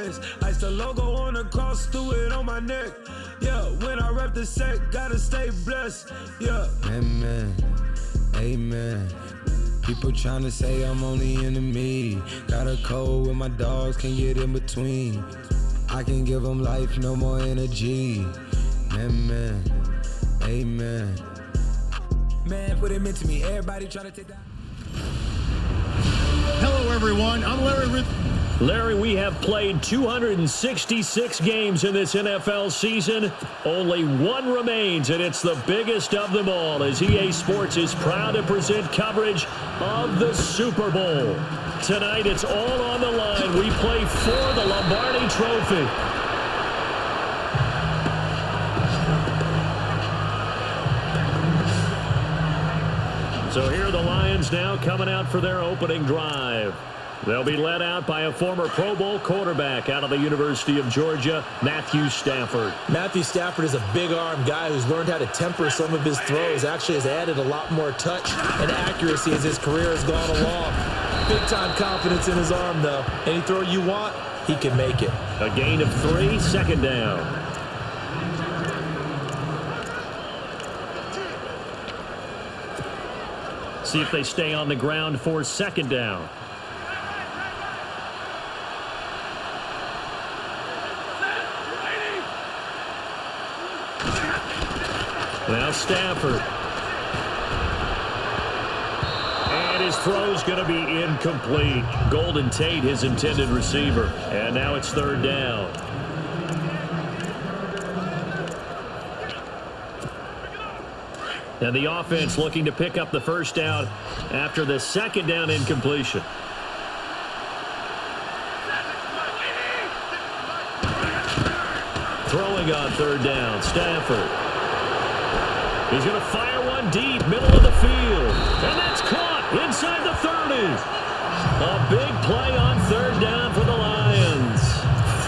flex. Ice the logo on the cross, threw it on my neck. Yeah, when I rep the set, gotta stay blessed. Yeah. Amen. Amen. People tryna say I'm only enemy. Got a code with my dogs, can't get in between. I can give them life, no more energy. Amen. Amen. Man, what it meant to me. Everybody trying to take that. Hello, everyone. I'm Larry. Larry, we have played 266 games in this NFL season. Only one remains, and it's the biggest of them all, as EA Sports is proud to present coverage of the Super Bowl. Tonight, it's all on the line. We play for the Lombardi Trophy. So here are the Lions now coming out for their opening drive. They'll be led out by a former Pro Bowl quarterback out of the University of Georgia, Matthew Stafford. Matthew Stafford is a big-arm guy who's learned how to temper some of his throws. Actually has added a lot more touch and accuracy as his career has gone along. Big-time confidence in his arm, though. Any throw you want, he can make it. A gain of 3, second down. See if they stay on the ground for second down. Now Stafford. And his throw's going to be incomplete. Golden Tate, his intended receiver. And now it's third down. And the offense looking to pick up the first down after the second down incompletion. Throwing on third down, Stafford. He's going to fire one deep, middle of the field. And that's caught inside the 30. A big play on third down for the Lions.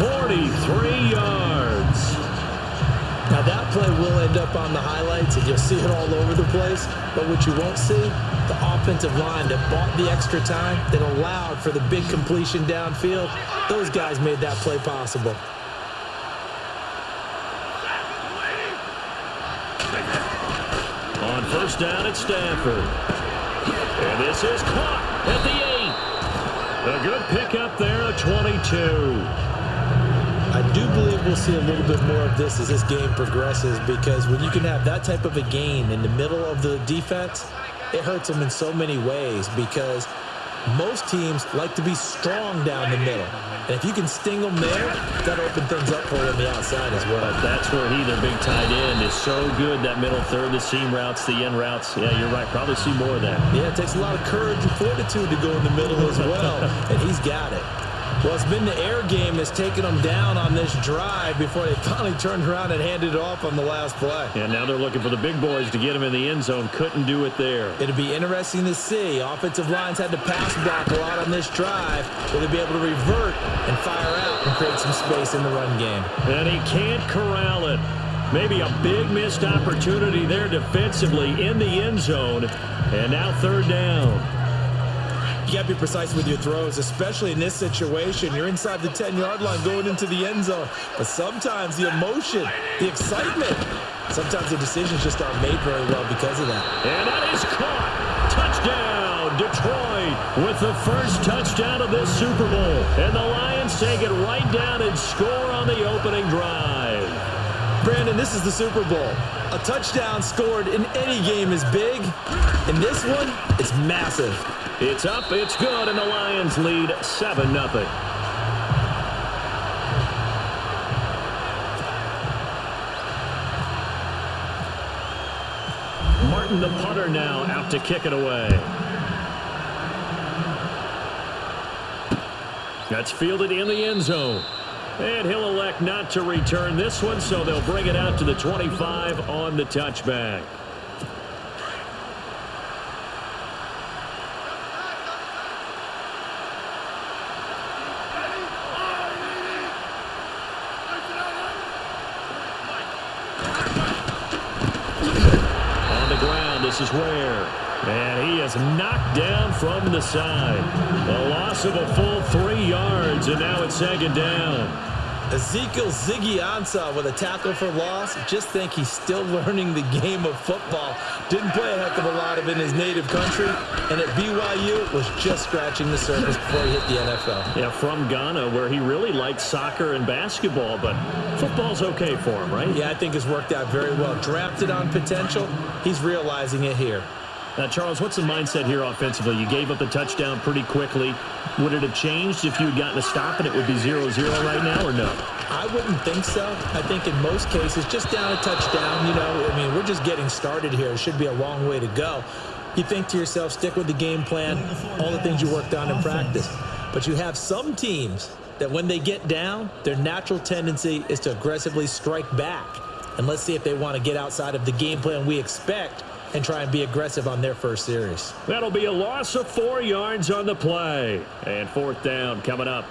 43 yards. Now that play will end up on the highlights, and you'll see it all over the place. But what you won't see, the offensive line that bought the extra time, that allowed for the big completion downfield, those guys made that play possible. On first down at Stafford. And this is caught at the 8. A good pickup there at 22. I do believe we'll see a little bit more of this as this game progresses, because when you can have that type of a gain in the middle of the defense, it hurts them in so many ways, because most teams like to be strong down the middle. And if you can sting them there, that'll open things up for them on the outside as well. That's where their big tight end, is so good, that middle third, the seam routes, the end routes. Yeah, you're right. Probably see more of that. Yeah, it takes a lot of courage and fortitude to go in the middle as well, and he's got it. Well, it's been the air game that's taken them down on this drive before they finally turned around and handed it off on the last play. And now they're looking for the big boys to get him in the end zone. Couldn't do it there. It'll be interesting to see. Offensive lines had to pass block a lot on this drive. Will they be able to revert and fire out and create some space in the run game? And he can't corral it. Maybe a big missed opportunity there defensively in the end zone. And now third down. You got to be precise with your throws, especially in this situation. You're inside the 10-yard line going into the end zone. But sometimes the emotion, the excitement, sometimes the decisions just aren't made very well because of that. And that is caught. Touchdown, Detroit, with the first touchdown of this Super Bowl. And the Lions take it right down and score on the opening drive. Brandon, this is the Super Bowl. A touchdown scored in any game is big. In this one, it's massive. It's up, it's good, and the Lions lead 7-0. Martin, the punter, now out to kick it away. That's fielded in the end zone. And he'll elect not to return this one, so they'll bring it out to the 25 on the touchback. On the ground, this is Ware. And he is knocked down from the side. A loss of a full 3 yards, and now it's second down. Ezekiel Ziggy Ansah with a tackle for loss. Just think he's still learning the game of football. Didn't play a heck of a lot of it in his native country, and at BYU was just scratching the surface before he hit the NFL. Yeah, from Ghana, where he really liked soccer and basketball, but football's okay for him, right? Yeah, I think it's worked out very well. Drafted on potential, he's realizing it here. Now, Charles, what's the mindset here offensively? You gave up the touchdown pretty quickly. Would it have changed if you had gotten a stop and it would be 0-0 right now, or no? I wouldn't think so. I think in most cases, just down a touchdown, we're just getting started here. It should be a long way to go. You think to yourself, stick with the game plan, all the things you worked on in practice. But you have some teams that when they get down, their natural tendency is to aggressively strike back. And let's see if they want to get outside of the game plan we expect and try and be aggressive on their first series. That'll be a loss of 4 yards on the play. And fourth down coming up.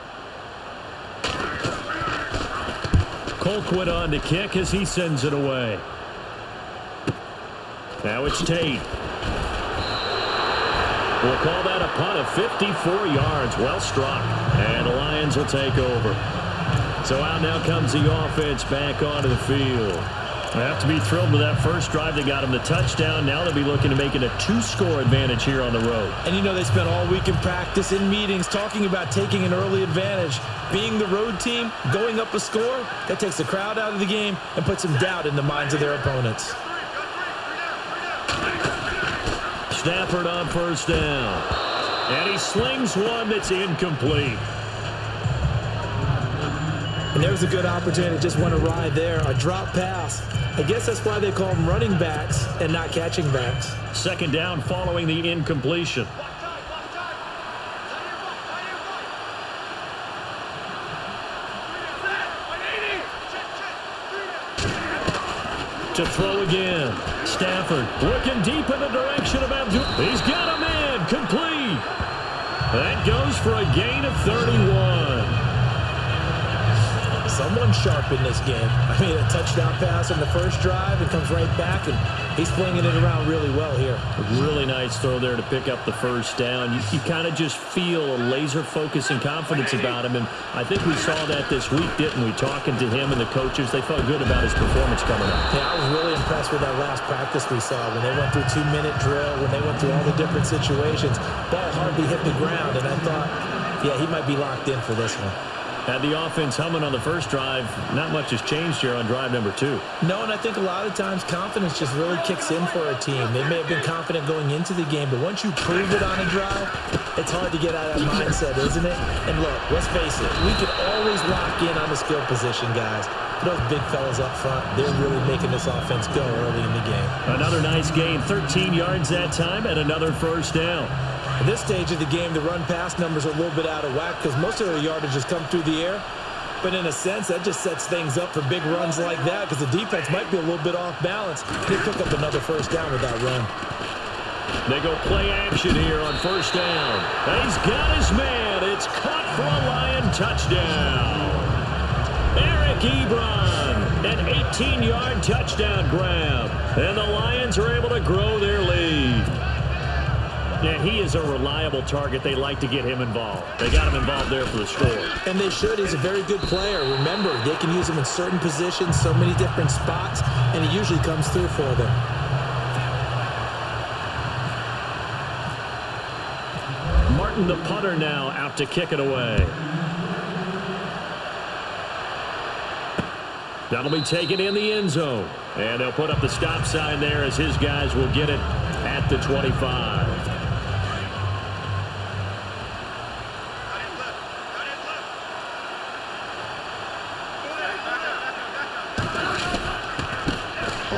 Colquitt on to kick as he sends it away. Now it's Tate. We'll call that a punt of 54 yards. Well struck. And the Lions will take over. So out now comes the offense back onto the field. They have to be thrilled with that first drive. They got him the touchdown. Now they'll be looking to make it a 2-score advantage here on the road. And they spent all week in practice, in meetings, talking about taking an early advantage. Being the road team, going up a score, that takes the crowd out of the game and puts some doubt in the minds of their opponents. Stafford on first down. And he slings one that's incomplete. And there's a good opportunity. Just went awry there. A drop pass. I guess that's why they call them running backs and not catching backs. Second down following the incompletion. To throw again. Stafford looking deep in the direction of Abdul. He's got a man. Complete. That goes for a gain of 31. Someone sharp in this game. A touchdown pass on the first drive and comes right back, and he's flinging it around really well here. A really nice throw there to pick up the first down. You kind of just feel a laser focus and confidence about him, and I think we saw that this week, didn't we? Talking to him and the coaches, they felt good about his performance coming up. Yeah, I was really impressed with that last practice we saw when they went through 2-minute drill, when they went through all the different situations. Ball hardly hit the ground, and I thought, yeah, he might be locked in for this one. Had the offense humming on the first drive. Not much has changed here on drive number 2. No, and I think a lot of times confidence just really kicks in for a team. They may have been confident going into the game, but once you prove it on a drive, it's hard to get out of that mindset, isn't it? And look, let's face it, we can always lock in on the skill position, guys. Those big fellas up front, they're really making this offense go early in the game. Another nice gain, 13 yards that time, and another first down. At this stage of the game, the run-pass numbers are a little bit out of whack because most of the yardage has come through the air. But in a sense, that just sets things up for big runs like that because the defense might be a little bit off balance. They pick up another first down with that run. They go play action here on first down. And he's got his man. It's caught for a Lion touchdown. Eric Ebron, an 18-yard touchdown grab. And the Lions are able to grow their lead. Yeah, he is a reliable target. They like to get him involved. They got him involved there for the score. And they should. He's a very good player. Remember, they can use him in certain positions, so many different spots, and he usually comes through for them. Martin, the punter, now out to kick it away. That'll be taken in the end zone. And they'll put up the stop sign there as his guys will get it at the 25.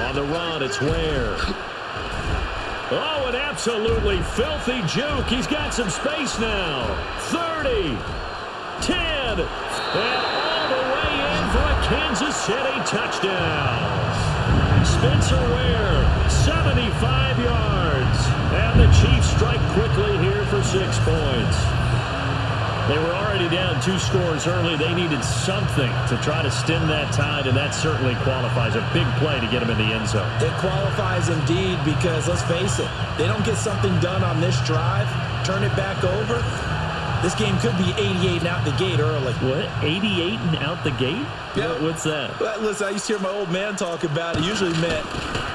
On the run, it's Ware. Oh, an absolutely filthy juke. He's got some space now. 30, 10, and all the way in for a Kansas City touchdown. Spencer Ware, 75 yards. And the Chiefs strike quickly here for 6 points. They were already down 2 scores early. They needed something to try to stem that tide, and that certainly qualifies. A big play to get them in the end zone. It qualifies indeed because, let's face it, they don't get something done on this drive, turn it back over, this game could be 88 and out the gate early. What? 88 and out the gate? Yeah. What's that? Well, listen, I used to hear my old man talk about it. Usually meant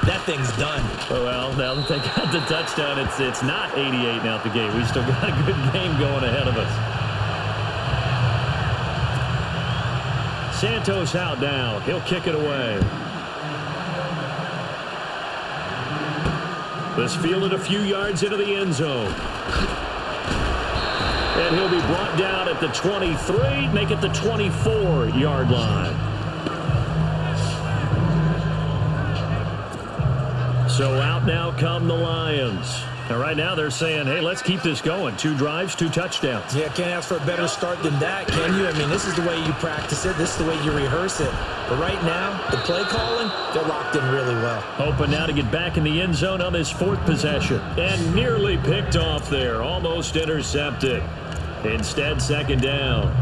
that thing's done. Oh, well, now that they got the touchdown, it's not 88 and out the gate. We still got a good game going ahead of us. Santos out now. He'll kick it away. This fielded a few yards into the end zone. And he'll be brought down at the 23, make it the 24-yard line. So out now come the Lions. Now, right now they're saying, hey, let's keep this going. 2 drives, 2 touchdowns. Yeah, can't ask for a better start than that, can you? I mean, this is the way you practice it. This is the way you rehearse it. But right now, the play calling, they're locked in really well. Hoping now to get back in the end zone on this 4th possession. And nearly picked off there. Almost intercepted. Instead, 2nd down.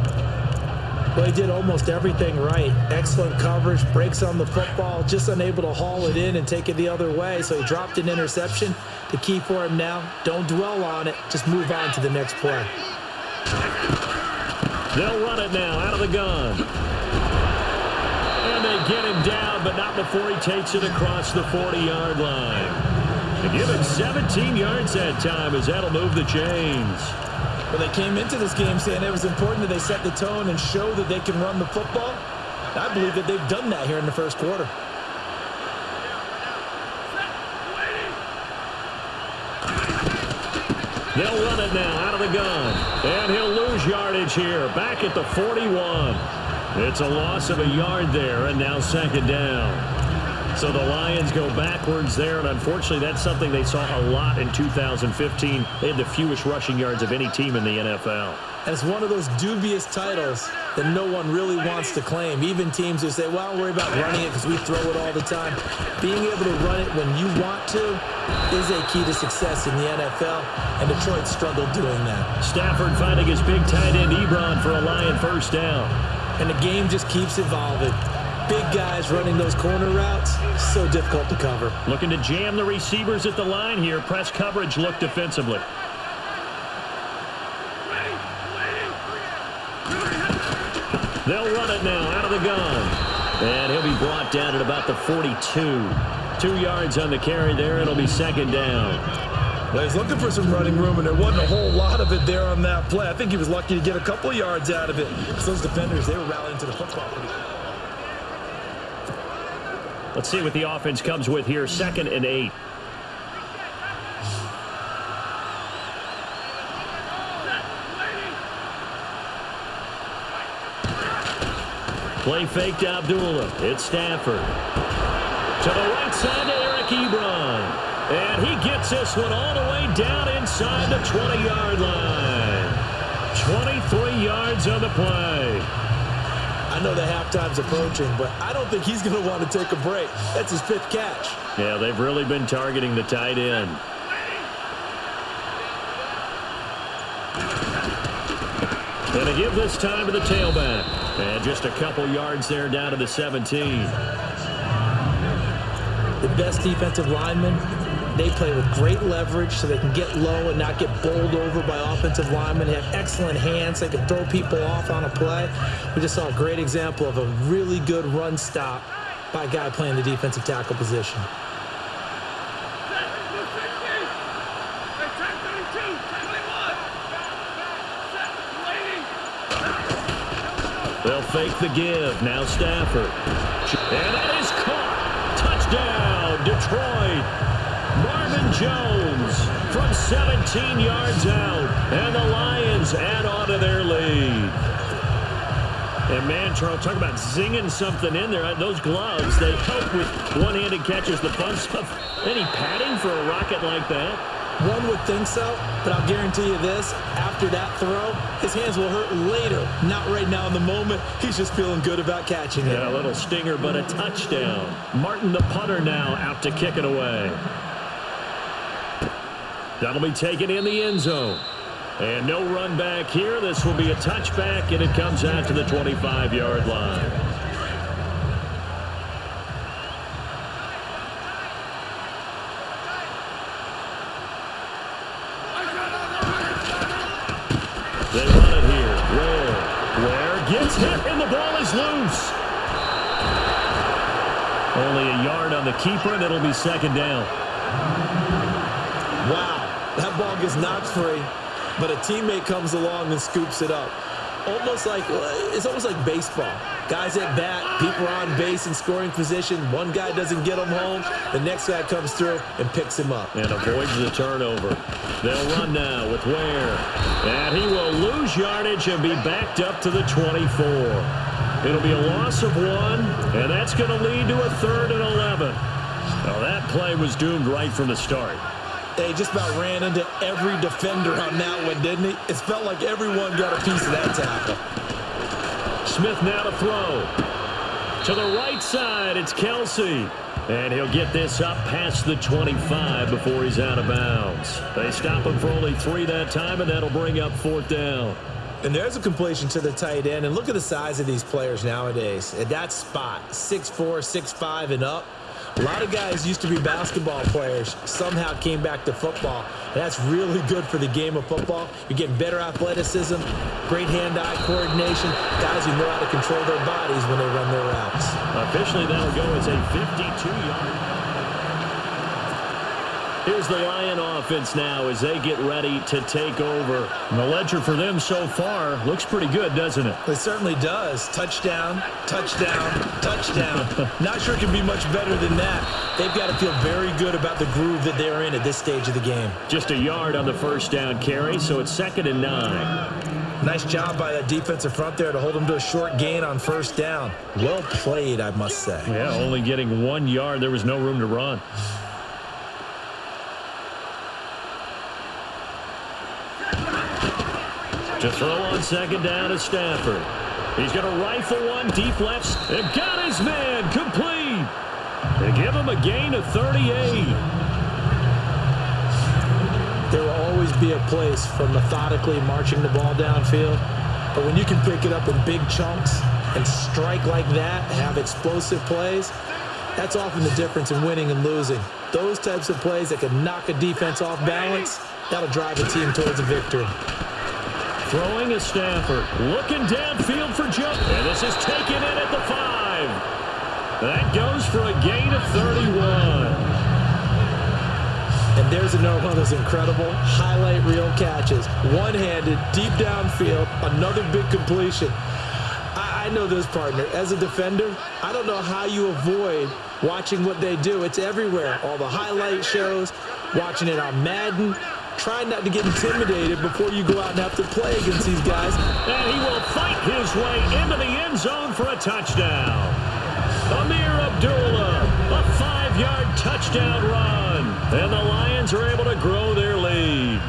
Well, he did almost everything right. Excellent coverage, breaks on the football, just unable to haul it in and take it the other way. So he dropped an interception. The key for him now, don't dwell on it. Just move on to the next play. They'll run it now out of the gun. And they get him down, but not before he takes it across the 40-yard line. They give him 17 yards that time as that'll move the chains. Well, they came into this game saying it was important that they set the tone and show that they can run the football. I believe that they've done that here in the first quarter. They'll run it now out of the gun. And he'll lose yardage here. Back at the 41. It's a loss of a yard there, and now 2nd down. So the Lions go backwards there, and unfortunately that's something they saw a lot in 2015. They had the fewest rushing yards of any team in the NFL. And it's one of those dubious titles that no one really wants to claim. Even teams who say, well, don't worry about running it because we throw it all the time. Being able to run it when you want to is a key to success in the NFL, and Detroit struggled doing that. Stafford finding his big tight end Ebron for a Lion 1st down. And the game just keeps evolving. Big guys running those corner routes, so difficult to cover. Looking to jam the receivers at the line here. Press coverage look defensively. They'll run it now out of the gun. And he'll be brought down at about the 42. 2 yards on the carry there. It'll be 2nd down. Well, he's looking for some running room, and there wasn't a whole lot of it there on that play. I think he was lucky to get a couple of yards out of it. Because those defenders, they were rallying to the football. Let's see what the offense comes with here. 2nd and 8. Play fake to Abdullah. It's Stafford. To the right side to Eric Ebron. And he gets this one all the way down inside the 20-yard line. 23 yards on the play. I know the halftime's approaching, but I don't think he's going to want to take a break. That's his 5th catch. Yeah, they've really been targeting the tight end. And to give this time to the tailback. And just a couple yards there down to the 17. The best defensive linemen, they play with great leverage so they can get low and not get bowled over by offensive linemen. They have excellent hands. They can throw people off on a play. We just saw a great example of a really good run stop by a guy playing the defensive tackle position. They'll fake the give. Now Stafford. And that is caught. Touchdown, Detroit. Marvin Jones from 17 yards out. And the Lions add on to their lead. And man, Charles, talk about zinging something in there. Those gloves, they help with one-handed catches. The fun stuff. Any padding for a rocket like that? One would think so, but I'll guarantee you this. After that throw, his hands will hurt later. Not right now in the moment. He's just feeling good about catching it. Yeah, a little stinger, but a touchdown. Martin, the punter, now out to kick it away. That'll be taken in the end zone. And no run back here. This will be a touchback, and it comes out to the 25-yard line. They run it here. Ware gets hit, and the ball is loose. Only a yard on the keeper, and it'll be second down. Wow, that ball gets knocked free, but a teammate comes along and scoops it up. It's almost like baseball. Guys at bat, people are on base in scoring position. One guy doesn't get him home. The next guy comes through and picks him up. And avoids the turnover. They'll run now with Ware. And he will lose yardage and be backed up to the 24. It'll be a loss of 1, and that's going to lead to a 3rd and 11. Now that play was doomed right from the start. They just about ran into every defender on that one, didn't he? It felt like everyone got a piece of that tackle. Smith now to throw. To the right side, it's Kelsey. And he'll get this up past the 25 before he's out of bounds. They stop him for only 3 that time, and that'll bring up 4th down. And there's a completion to the tight end. And look at the size of these players nowadays. At that spot, 6'4", 6'5", and up. A lot of guys used to be basketball players, somehow came back to football. And that's really good for the game of football. You're getting better athleticism, great hand-eye coordination, guys who know how to control their bodies when they run their routes. Officially, that'll go as a 52-yard. Here's the Lion offense now as they get ready to take over. And the ledger for them so far looks pretty good, doesn't it? It certainly does. Touchdown, touchdown, touchdown. Not sure it can be much better than that. They've got to feel very good about the groove that they're in at this stage of the game. Just a yard on the first down carry, so it's 2nd and 9. Nice job by that defensive front there to hold them to a short gain on first down. Well played, I must say. Yeah, only getting 1 yard. There was no room to run. To throw on 2nd down is Stafford. He's going to rifle one deep left. And got his man complete. They give him a gain of 38. There will always be a place for methodically marching the ball downfield. But when you can pick it up in big chunks and strike like that, have explosive plays, that's often the difference in winning and losing. Those types of plays that can knock a defense off balance, that'll drive a team towards a victory. Throwing is Stafford. Looking downfield for jump. And this is taken in at the 5. That goes for a gain of 31. And there's another one of those incredible highlight reel catches. One-handed, deep downfield, another big completion. I know this, partner. As a defender, I don't know how you avoid watching what they do. It's everywhere. All the highlight shows, watching it on Madden. Try not to get intimidated before you go out and have to play against these guys. And he will fight his way into the end zone for a touchdown. Amir Abdullah, a 5-yard touchdown run. And the Lions are able to grow their lead.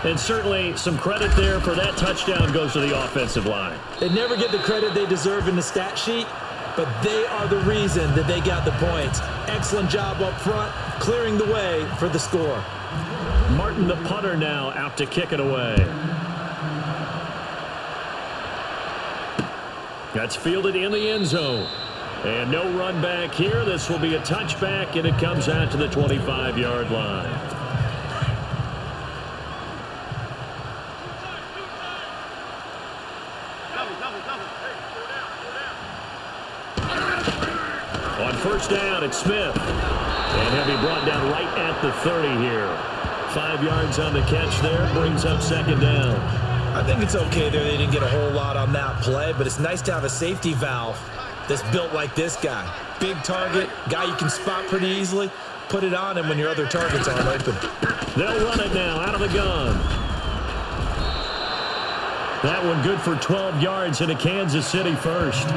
And certainly some credit there for that touchdown goes to the offensive line. They never get the credit they deserve in the stat sheet, but they are the reason that they got the points. Excellent job up front, clearing the way for the score. Martin, the punter, now out to kick it away. That's fielded in the end zone. And no run back here. This will be a touchback, and it comes out to the 25-yard line. On first down, it's Smith. And he'll be brought down right at the 30 here. 5 yards on the catch there. Brings up 2nd down. I think it's okay there. They didn't get a whole lot on that play, but it's nice to have a safety valve that's built like this guy. Big target, guy you can spot pretty easily. Put it on him when your other targets aren't open. They'll run it now out of the gun. That one good for 12 yards in a Kansas City first.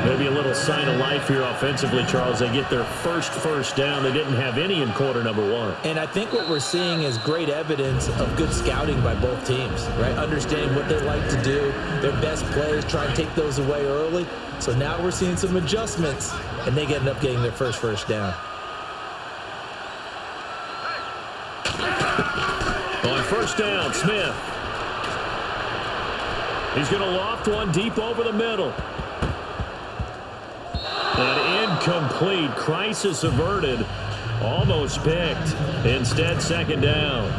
Maybe a little sign of life here offensively, Charles. They get their first down. They didn't have any in quarter number 1. And I think what we're seeing is great evidence of good scouting by both teams, right? Understanding what they like to do, their best plays, try and take those away early. So now we're seeing some adjustments, and they end up getting their first down. On first down, Smith. He's going to loft one deep over the middle. An incomplete. Crisis averted. Almost picked. Instead, second down.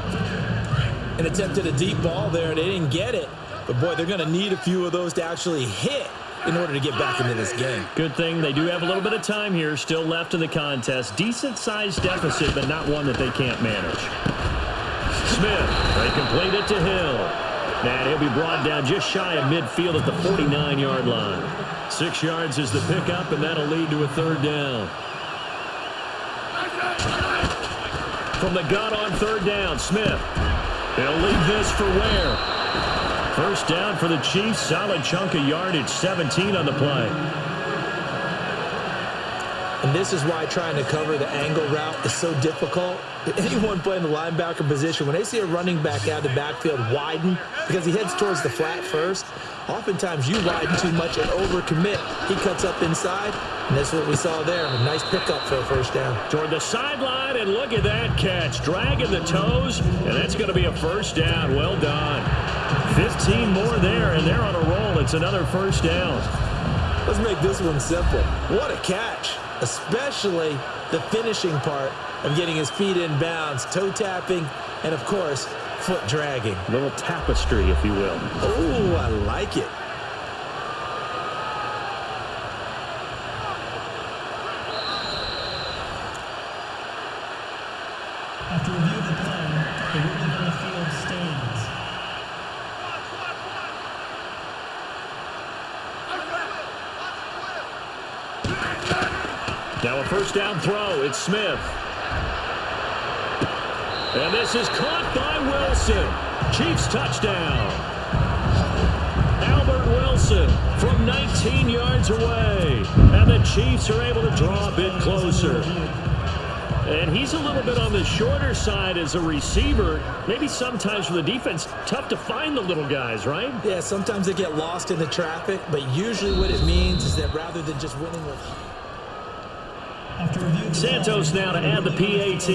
And attempted a deep ball there. They didn't get it. But, boy, they're going to need a few of those to actually hit in order to get back into this game. Good thing they do have a little bit of time here still left in the contest. Decent-sized deficit, but not one that they can't manage. Smith, they complete it to Hill. And he'll be brought down just shy of midfield at the 49-yard line. 6 yards is the pickup, and that'll lead to a third down. From the gun on third down, Smith. He'll leave this for Ware. First down for the Chiefs. Solid chunk of yardage, 17 on the play. And this is why trying to cover the angle route is so difficult. Anyone playing the linebacker position, when they see a running back out of the backfield widen because he heads towards the flat first, oftentimes you widen too much and overcommit. He cuts up inside, and that's what we saw there. A nice pickup for a first down. Toward the sideline, and look at that catch. Dragging the toes, and that's going to be a first down. Well done. 15 more there, and they're on a roll. It's another first down. Let's make this one simple. What a catch, especially the finishing part of getting his feet in bounds, toe tapping, and, of course, foot dragging. A little tapestry, if you will. Oh, I like it. After review of the play, the ruling on the field stands. Now a first down throw. It's Smith. And this is caught by Wilson. Chiefs touchdown. Albert Wilson from 19 yards away. And the Chiefs are able to draw a bit closer. And he's a little bit on the shorter side as a receiver. Maybe sometimes for the defense, tough to find the little guys, right? Yeah, sometimes they get lost in the traffic, but usually what it means is that rather than just winning with... Santos now to add the PAT.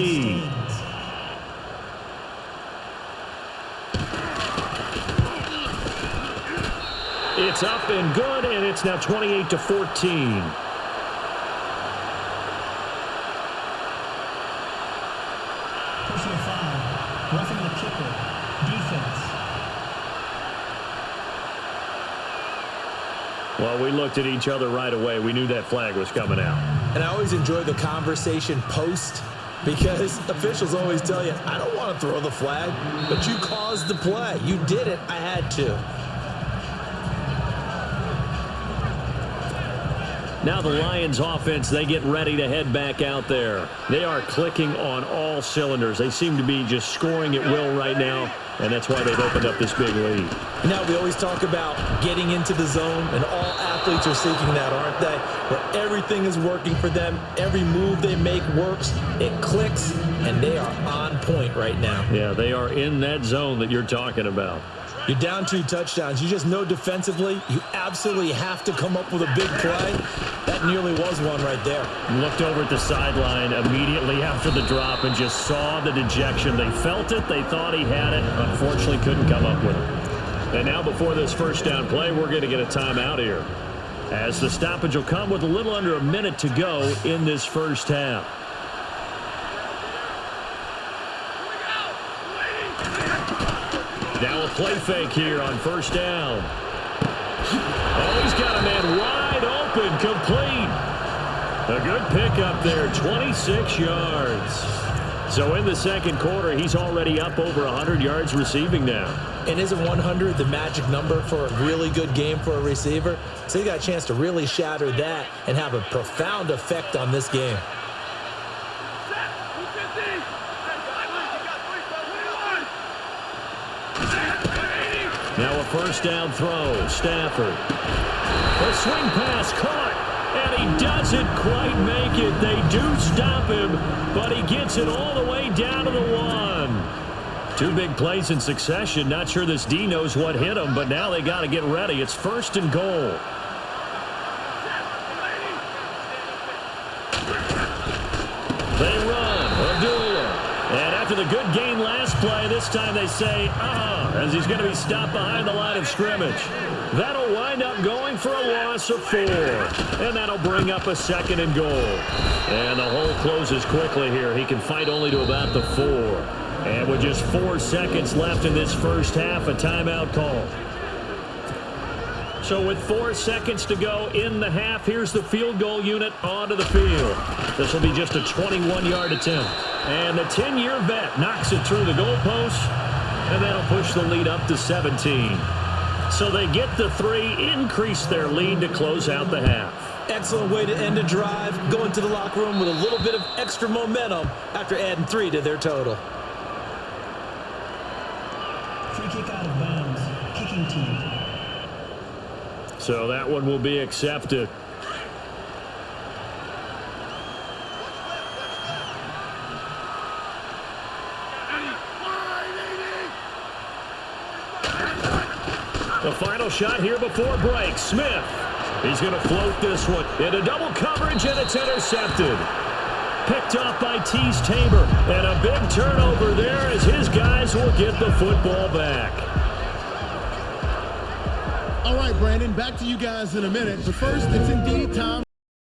It's up and good, and it's now 28-14. Personal foul. Roughing the kicker. Defense. Well, we looked at each other right away. We knew that flag was coming out. And I always enjoy the conversation post because officials always tell you, I don't want to throw the flag, but you caused the play. You did it. I had to. Now the Lions offense, they get ready to head back out there. They are clicking on all cylinders. They seem to be just scoring at will right now, and that's why they've opened up this big lead. Now we always talk about getting into the zone, and all athletes are seeking that, aren't they? Where everything is working for them. Every move they make works. It clicks, and they are on point right now. Yeah, they are in that zone that you're talking about. You're down 2 touchdowns. You just know defensively you absolutely have to come up with a big play. That nearly was one right there. Looked over at the sideline immediately after the drop and just saw the dejection. They felt it. They thought he had it. Unfortunately, couldn't come up with it. And now before this first down play, we're going to get a timeout here, as the stoppage will come with a little under a minute to go in this first half. Now a play fake here on first down. Oh, he's got a man wide open, complete. A good pickup there, 26 yards. So in the second quarter, he's already up over 100 yards receiving now. And isn't 100 the magic number for a really good game for a receiver? So he got a chance to really shatter that and have a profound effect on this game. Now a first down throw. Stafford. A swing pass caught, and he doesn't quite make it. They do stop him, but he gets it all the way down to the 1. 2 big plays in succession. Not sure this D knows what hit him, but now they got to get ready. It's first and goal. They run. Abdullah. And after the good gain last play. This time they say, as he's going to be stopped behind the line of scrimmage. That'll wind up going for a loss of 4. And that'll bring up a 2nd and goal. And the hole closes quickly here. He can fight only to about the 4. And with just 4 seconds left in this first half, a timeout call. So with 4 seconds to go in the half, here's the field goal unit onto the field. This will be just a 21-yard attempt. And the 10-year vet knocks it through the goalpost, and that'll push the lead up to 17. So they get the 3, increase their lead to close out the half. Excellent way to end a drive, going to the locker room with a little bit of extra momentum after adding 3 to their total. Free kick out of bounds. Kicking team. So that one will be accepted. The final shot here before break. Smith. He's going to float this one into double coverage, and it's intercepted. Picked off by Tease Tabor. And a big turnover there as his guys will get the football back. All right, Brandon, back to you guys in a minute. But first, it's indeed time